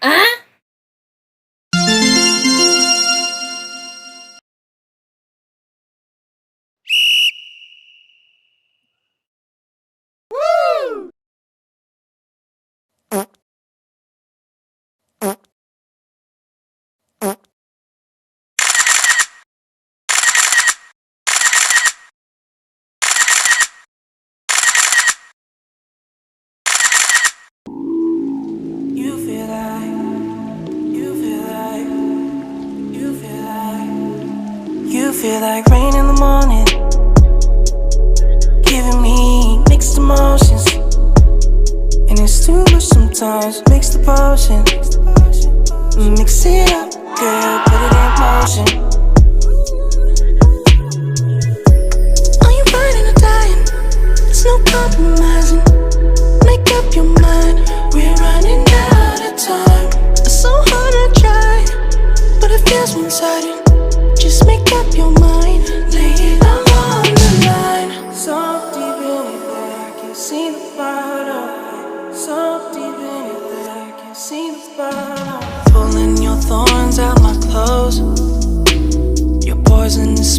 А? You feel like, you feel like, you feel like, you feel like rain in the morning, giving me mixed emotions, and it's too much sometimes. Mix the potion, mix it up, girl, put it in motion. Are you riding or dying? There's no compromising. Make up your mind, we're running out of time. It's so hard to try, but it feels one-sided. Just make up your mind, lay it all on the line. So deep in it that I can see the bottom. So deep in it that I can see the bottom. Pulling your thorns out my clothes, your poisonous